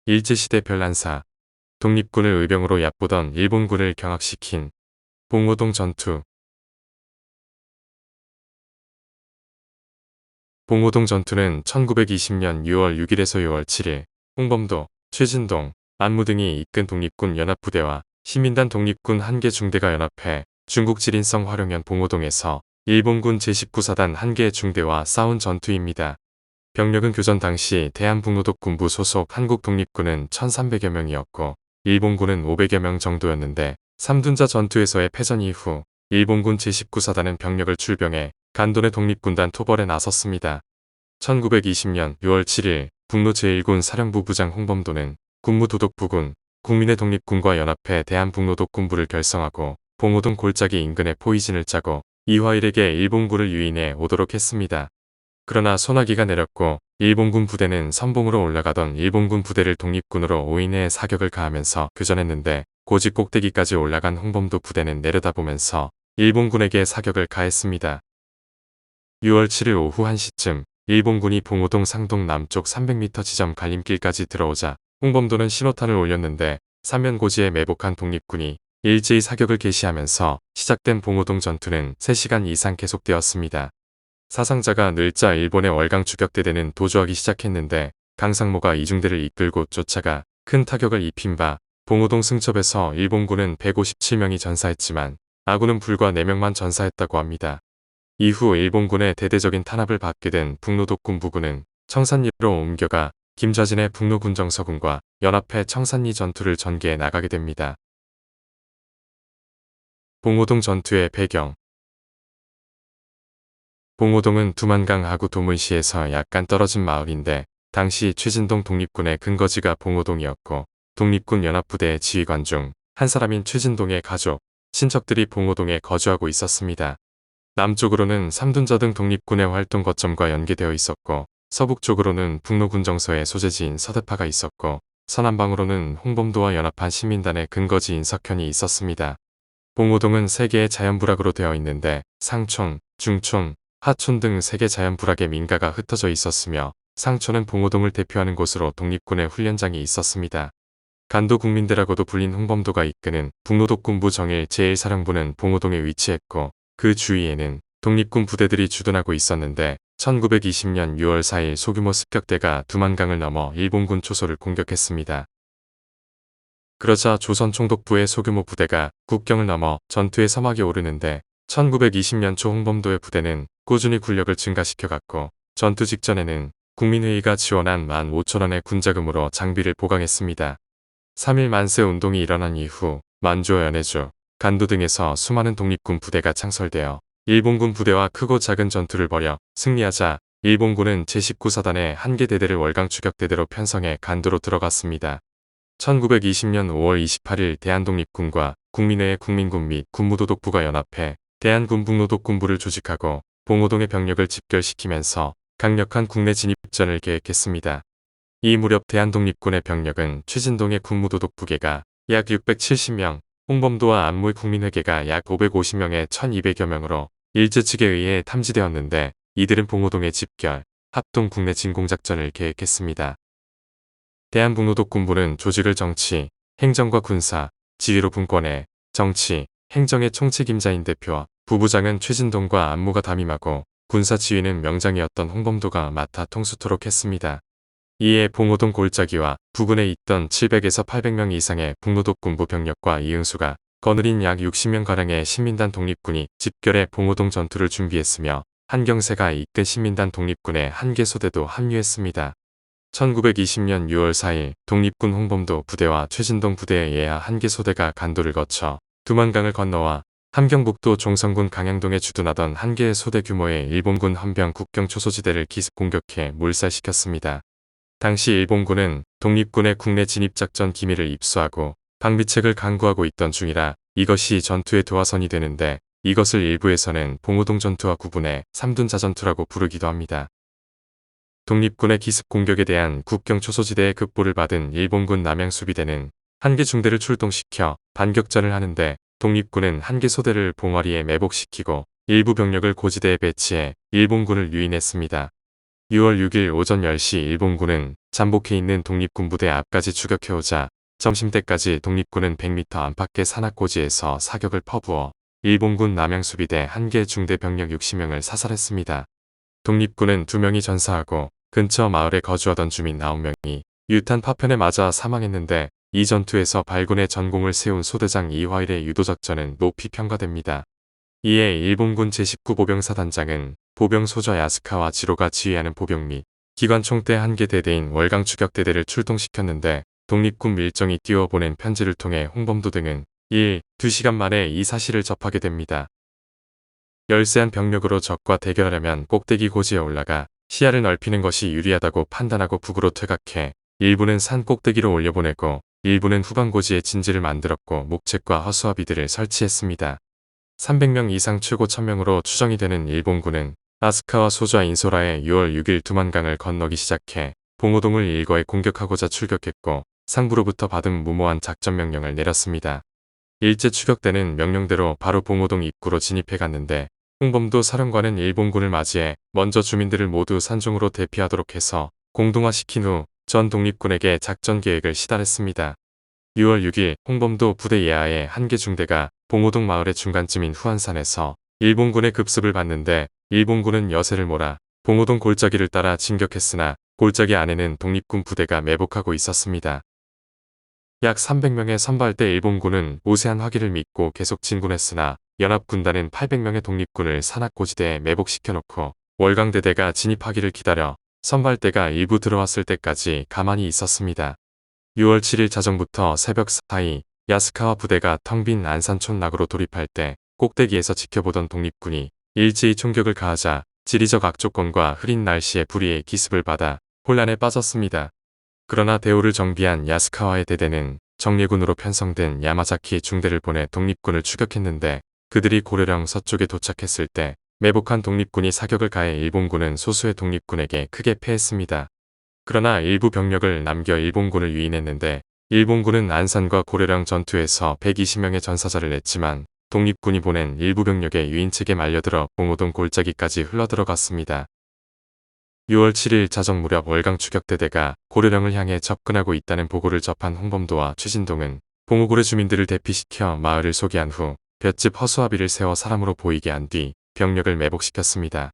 일제시대 별난사, 독립군을 의병으로 얕보던 일본군을 경악시킨 봉오동 전투. 봉오동 전투는 1920년 6월 6일에서 6월 7일 홍범도, 최진동, 안무 등이 이끈 독립군 연합부대와 시민단 독립군 한 개 중대가 연합해 중국 지린성 화룡현 봉오동에서 일본군 제19사단 한 개 중대와 싸운 전투입니다. 병력은 교전 당시 대한북노독군부 소속 한국 독립군은 1,300여 명이었고 일본군은 500여 명 정도였는데 삼둔자 전투에서의 패전 이후 일본군 제19사단은 병력을 출병해 간돈의 독립군단 토벌에 나섰습니다. 1920년 6월 7일 북로 제1군 사령부 부장 홍범도는 군무도독부군, 국민의 독립군과 연합해 대한북노독군부를 결성하고 봉오동 골짜기 인근에 포위진을 짜고 이화일에게 일본군을 유인해 오도록 했습니다. 그러나 소나기가 내렸고 일본군 부대는 선봉으로 올라가던 일본군 부대를 독립군으로 오인해 사격을 가하면서 교전했는데 고지 꼭대기까지 올라간 홍범도 부대는 내려다보면서 일본군에게 사격을 가했습니다. 6월 7일 오후 1시쯤 일본군이 봉오동 상동 남쪽 300m 지점 갈림길까지 들어오자 홍범도는 신호탄을 올렸는데 사면고지에 매복한 독립군이 일제히 사격을 개시하면서 시작된 봉오동 전투는 3시간 이상 계속되었습니다. 사상자가 늘자 일본의 월강 추격대대는 도주하기 시작했는데 강상모가 이중대를 이끌고 쫓아가 큰 타격을 입힌 바 봉오동 승첩에서 일본군은 157명이 전사했지만 아군은 불과 4명만 전사했다고 합니다. 이후 일본군의 대대적인 탄압을 받게 된 북노독군 부군은 청산리로 옮겨가 김좌진의 북노군정서군과 연합해 청산리 전투를 전개해 나가게 됩니다. 봉오동 전투의 배경. 봉오동은 두만강 하구 도문시에서 약간 떨어진 마을인데 당시 최진동 독립군의 근거지가 봉오동이었고 독립군 연합부대의 지휘관 중 한 사람인 최진동의 가족, 친척들이 봉오동에 거주하고 있었습니다. 남쪽으로는 삼둔자 등 독립군의 활동 거점과 연계되어 있었고 서북쪽으로는 북노군정서의 소재지인 서대파가 있었고 서남방으로는 홍범도와 연합한 시민단의 근거지인 석현이 있었습니다. 봉오동은 3개의 자연부락으로 되어 있는데 상촌, 중촌, 하촌 등 3개 자연부락의 민가가 흩어져 있었으며 상촌은 봉오동을 대표하는 곳으로 독립군의 훈련장이 있었습니다. 간도 국민대라고도 불린 홍범도가 이끄는 북노독군부 정일 제1사령부는 봉오동에 위치했고 그 주위에는 독립군 부대들이 주둔하고 있었는데 1920년 6월 4일 소규모 습격대가 두만강을 넘어 일본군 초소를 공격했습니다. 그러자 조선 총독부의 소규모 부대가 국경을 넘어 전투의 서막에 오르는데 1920년 초 홍범도의 부대는 꾸준히 군력을 증가시켜갔고 전투 직전에는 국민회의가 지원한 15,000원의 군자금으로 장비를 보강했습니다. 3.1 만세 운동이 일어난 이후 만주, 연해주, 간도 등에서 수많은 독립군 부대가 창설되어 일본군 부대와 크고 작은 전투를 벌여 승리하자 일본군은 제19사단의 한 개 대대를 월강 추격대대로 편성해 간도로 들어갔습니다. 1920년 5월 28일 대한독립군과 국민회의 국민군 및 군무도독부가 연합해 대한군북노독군부를 조직하고 봉오동의 병력을 집결시키면서 강력한 국내 진입전을 계획했습니다. 이 무렵 대한독립군의 병력은 최진동의 군무도독부계가 약 670명, 홍범도와 안무의 국민회계가 약 550명에 1200여 명으로 일제 측에 의해 탐지되었는데 이들은 봉오동에 집결, 합동 국내 진공작전을 계획했습니다. 대한북노독군부는 조직을 정치, 행정과 군사, 지휘로 분권해 정치, 행정의 총책임자인 대표, 부부장은 최진동과 안무가 담임하고 군사 지휘는 명장이었던 홍범도가 맡아 통수토록 했습니다. 이에 봉오동 골짜기와 부근에 있던 700에서 800명 이상의 북노독군부 병력과 이응수가 거느린 약 60명가량의 시민단 독립군이 집결해 봉오동 전투를 준비했으며 한경세가 이끈 시민단 독립군의 한 개 소대도 합류했습니다. 1920년 6월 4일 독립군 홍범도 부대와 최진동 부대에 의해 한 개 소대가 간도를 거쳐 두만강을 건너와 함경북도 종성군 강양동에 주둔하던 한 개의 소대 규모의 일본군 헌병 국경 초소지대를 기습 공격해 몰살시켰습니다. 당시 일본군은 독립군의 국내 진입작전 기밀을 입수하고 방비책을 강구하고 있던 중이라 이것이 전투의 도화선이 되는데 이것을 일부에서는 봉오동 전투와 구분해 삼둔자 전투라고 부르기도 합니다. 독립군의 기습 공격에 대한 국경 초소지대의 급보를 받은 일본군 남양수비대는 한 개 중대를 출동시켜 반격전을 하는데 독립군은 한 개 소대를 봉화리에 매복시키고 일부 병력을 고지대에 배치해 일본군을 유인했습니다. 6월 6일 오전 10시 일본군은 잠복해 있는 독립군 부대 앞까지 추격해오자 점심때까지 독립군은 100m 안팎의 산악고지에서 사격을 퍼부어 일본군 남양수비대 1개 중대 병력 60명을 사살했습니다. 독립군은 2명이 전사하고 근처 마을에 거주하던 주민 9명이 유탄 파편에 맞아 사망했는데 이 전투에서 발군의 전공을 세운 소대장 이화일의 유도작전은 높이 평가됩니다. 이에 일본군 제19보병사단장은 보병 소저 야스카와 지로가 지휘하는 보병 및 기관총대 1개 대대인 월강추격대대를 출동시켰는데 독립군 밀정이 띄워보낸 편지를 통해 홍범도 등은 2시간 만에 이 사실을 접하게 됩니다. 열세한 병력으로 적과 대결하려면 꼭대기 고지에 올라가 시야를 넓히는 것이 유리하다고 판단하고 북으로 퇴각해 일부는 산 꼭대기로 올려보내고 일부는 후방고지에 진지를 만들었고 목책과 허수아비들을 설치했습니다. 300명 이상 최고 1000명으로 추정이 되는 일본군은 아스카와 소좌 인소라에 6월 6일 두만강을 건너기 시작해 봉오동을 일거에 공격하고자 출격했고 상부로부터 받은 무모한 작전 명령을 내렸습니다. 일제 추격대는 명령대로 바로 봉오동 입구로 진입해 갔는데 홍범도 사령관은 일본군을 맞이해 먼저 주민들을 모두 산중으로 대피하도록 해서 공동화시킨 후 전 독립군에게 작전 계획을 시달했습니다. 6월 6일 홍범도 부대 예하의 1개 중대가 봉오동 마을의 중간쯤인 후안산에서 일본군의 급습을 받는데 일본군은 여세를 몰아 봉오동 골짜기를 따라 진격했으나 골짜기 안에는 독립군 부대가 매복하고 있었습니다. 약 300명의 선발대 일본군은 우세한 화기를 믿고 계속 진군했으나 연합군단은 800명의 독립군을 산악고지대에 매복시켜놓고 월강대대가 진입하기를 기다려 선발대가 일부 들어왔을 때까지 가만히 있었습니다. 6월 7일 자정부터 새벽 사이 야스카와 부대가 텅 빈 안산촌 낙으로 돌입할 때 꼭대기에서 지켜보던 독립군이 일제히 총격을 가하자 지리적 악조건과 흐린 날씨에 불의의 기습을 받아 혼란에 빠졌습니다. 그러나 대우를 정비한 야스카와의 대대는 정예군으로 편성된 야마자키 중대를 보내 독립군을 추격했는데 그들이 고려령 서쪽에 도착했을 때 매복한 독립군이 사격을 가해 일본군은 소수의 독립군에게 크게 패했습니다. 그러나 일부 병력을 남겨 일본군을 유인했는데 일본군은 안산과 고려령 전투에서 120명의 전사자를 냈지만 독립군이 보낸 일부 병력의 유인책에 말려들어 봉오동 골짜기까지 흘러들어갔습니다. 6월 7일 자정 무렵 월강추격대대가 고려령을 향해 접근하고 있다는 보고를 접한 홍범도와 최진동은 봉오고래 주민들을 대피시켜 마을을 소개한 후 볏짚 허수아비를 세워 사람으로 보이게 한 뒤 병력을 매복시켰습니다.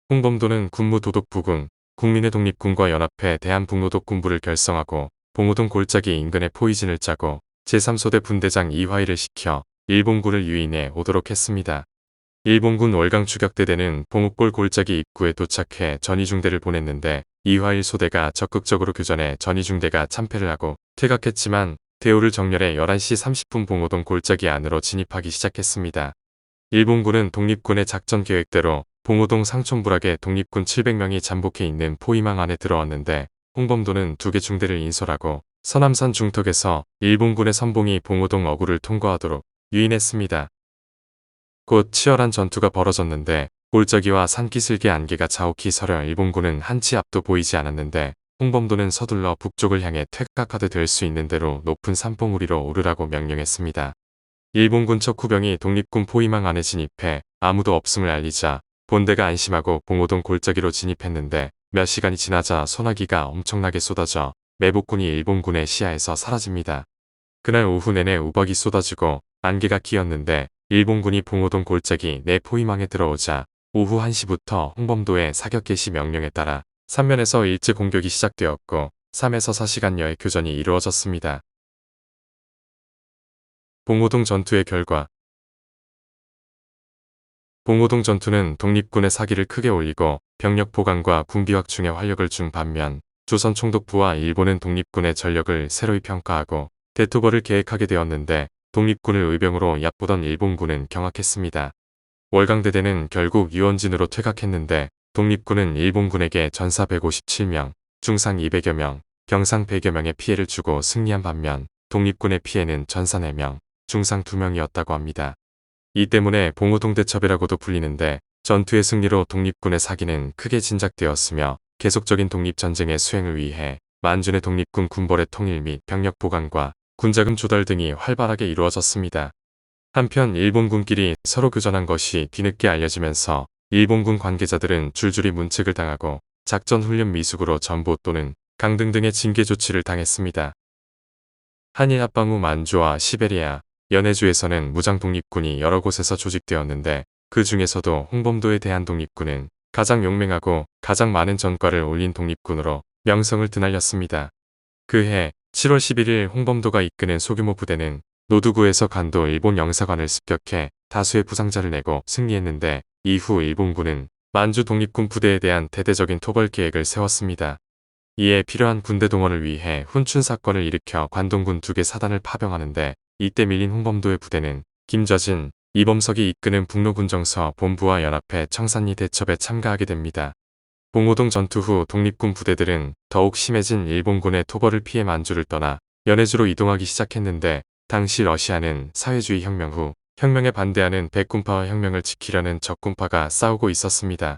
홍범도는 군무도독부군, 국민의 독립군과 연합해 대한북노독군부를 결성하고 봉오동 골짜기 인근에 포이진을 짜고 제3소대 분대장 이화일을 시켜 일본군을 유인해 오도록 했습니다. 일본군 월강추격대대는 봉옥골 골짜기 입구에 도착해 전이중대를 보냈는데 이화일 소대가 적극적으로 교전해 전이중대가 참패를 하고 퇴각했지만 대우를 정렬해 11시 30분 봉오동 골짜기 안으로 진입하기 시작했습니다. 일본군은 독립군의 작전 계획대로 봉오동 상촌부락에 독립군 700명이 잠복해 있는 포위망 안에 들어왔는데 홍범도는 2개 중대를 인솔하고 서남산 중턱에서 일본군의 선봉이 봉오동 어구를 통과하도록 유인했습니다. 곧 치열한 전투가 벌어졌는데 골짜기와 산기슭의 안개가 자욱히 서려 일본군은 한치 앞도 보이지 않았는데 홍범도는 서둘러 북쪽을 향해 퇴각하되 될 수 있는 대로 높은 산봉 우리로 오르라고 명령했습니다. 일본군 척후병이 독립군 포위망 안에 진입해 아무도 없음을 알리자 본대가 안심하고 봉오동 골짜기로 진입했는데 몇 시간이 지나자 소나기가 엄청나게 쏟아져 매복군이 일본군의 시야에서 사라집니다. 그날 오후 내내 우박이 쏟아지고 안개가 끼었는데 일본군이 봉오동 골짜기 내 포위망에 들어오자 오후 1시부터 홍범도의 사격 개시 명령에 따라 3면에서 일제 공격이 시작되었고 3에서 4시간여의 교전이 이루어졌습니다. 봉오동 전투의 결과 봉오동 전투는 독립군의 사기를 크게 올리고 병력 보강과 군비 확충에 활력을 준 반면 조선 총독부와 일본은 독립군의 전력을 새로이 평가하고 대토벌을 계획하게 되었는데 독립군을 의병으로 얕보던 일본군은 경악했습니다. 월강대대는 결국 유원진으로 퇴각했는데 독립군은 일본군에게 전사 157명, 중상 200여 명, 병상 100여 명의 피해를 주고 승리한 반면 독립군의 피해는 전사 4명, 중상 2명이었다고 합니다. 이 때문에 봉오동 대첩이라고도 불리는데 전투의 승리로 독립군의 사기는 크게 진작되었으며 계속적인 독립전쟁의 수행을 위해 만준의 독립군 군벌의 통일 및 병력 보강과 군자금 조달 등이 활발하게 이루어졌습니다. 한편 일본군끼리 서로 교전한 것이 뒤늦게 알려지면서 일본군 관계자들은 줄줄이 문책을 당하고 작전훈련 미숙으로 전보 또는 강등 등의 징계 조치를 당했습니다. 한일 합방 후 만주와 시베리아, 연해주에서는 무장 독립군이 여러 곳에서 조직되었는데 그 중에서도 홍범도의 대한독립군은 가장 용맹하고 가장 많은 전과를 올린 독립군으로 명성을 드날렸습니다. 그해 7월 11일 홍범도가 이끄는 소규모 부대는 노두구에서 간도 일본 영사관을 습격해 다수의 부상자를 내고 승리했는데 이후 일본군은 만주 독립군 부대에 대한 대대적인 토벌 계획을 세웠습니다. 이에 필요한 군대 동원을 위해 훈춘 사건을 일으켜 관동군 2개 사단을 파병하는데 이때 밀린 홍범도의 부대는 김좌진, 이범석이 이끄는 북로군정서 본부와 연합해 청산리 대첩에 참가하게 됩니다. 봉오동 전투 후 독립군 부대들은 더욱 심해진 일본군의 토벌을 피해 만주를 떠나 연해주로 이동하기 시작했는데 당시 러시아는 사회주의 혁명 후 혁명에 반대하는 백군파와 혁명을 지키려는 적군파가 싸우고 있었습니다.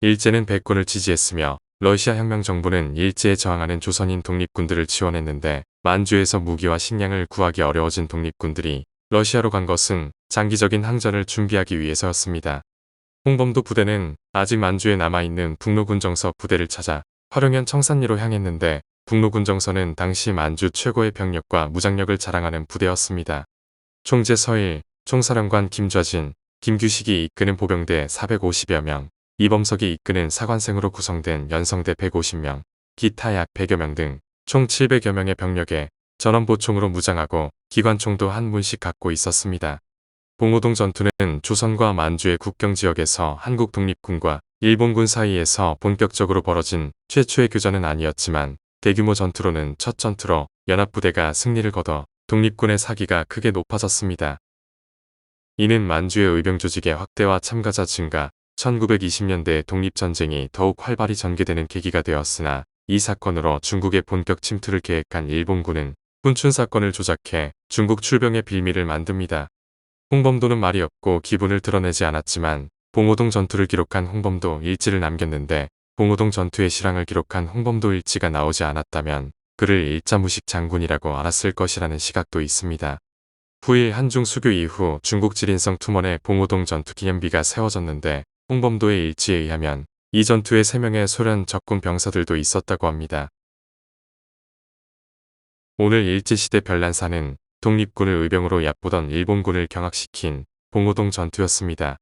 일제는 백군을 지지했으며 러시아 혁명 정부는 일제에 저항하는 조선인 독립군들을 지원했는데 만주에서 무기와 식량을 구하기 어려워진 독립군들이 러시아로 간 것은 장기적인 항전을 준비하기 위해서였습니다. 홍범도 부대는 아직 만주에 남아있는 북로군정서 부대를 찾아 화룡현 청산리로 향했는데 북로군정서는 당시 만주 최고의 병력과 무장력을 자랑하는 부대였습니다. 총재 서일, 총사령관 김좌진, 김규식이 이끄는 보병대 450여 명, 이범석이 이끄는 사관생으로 구성된 연성대 150명, 기타 약 100여 명 등 총 700여 명의 병력에 전원보총으로 무장하고 기관총도 한 문씩 갖고 있었습니다. 봉오동 전투는 조선과 만주의 국경지역에서 한국 독립군과 일본군 사이에서 본격적으로 벌어진 최초의 교전은 아니었지만 대규모 전투로는 첫 전투로 연합부대가 승리를 거둬 독립군의 사기가 크게 높아졌습니다. 이는 만주의 의병 조직의 확대와 참가자 증가, 1920년대 독립전쟁이 더욱 활발히 전개되는 계기가 되었으나 이 사건으로 중국의 본격 침투를 계획한 일본군은 훈춘 사건을 조작해 중국 출병의 빌미를 만듭니다. 홍범도는 말이 없고 기분을 드러내지 않았지만 봉오동 전투를 기록한 홍범도 일지를 남겼는데 봉오동 전투의 실황을 기록한 홍범도 일지가 나오지 않았다면 그를 일자무식 장군이라고 알았을 것이라는 시각도 있습니다. 후일 한중 수교 이후 중국 지린성 투먼의 봉오동 전투 기념비가 세워졌는데 홍범도의 일지에 의하면 이 전투에 3명의 소련 적군 병사들도 있었다고 합니다. 오늘 일제시대 별난사는 독립군을 의병으로 얕보던 일본군을 경악시킨 봉오동 전투였습니다.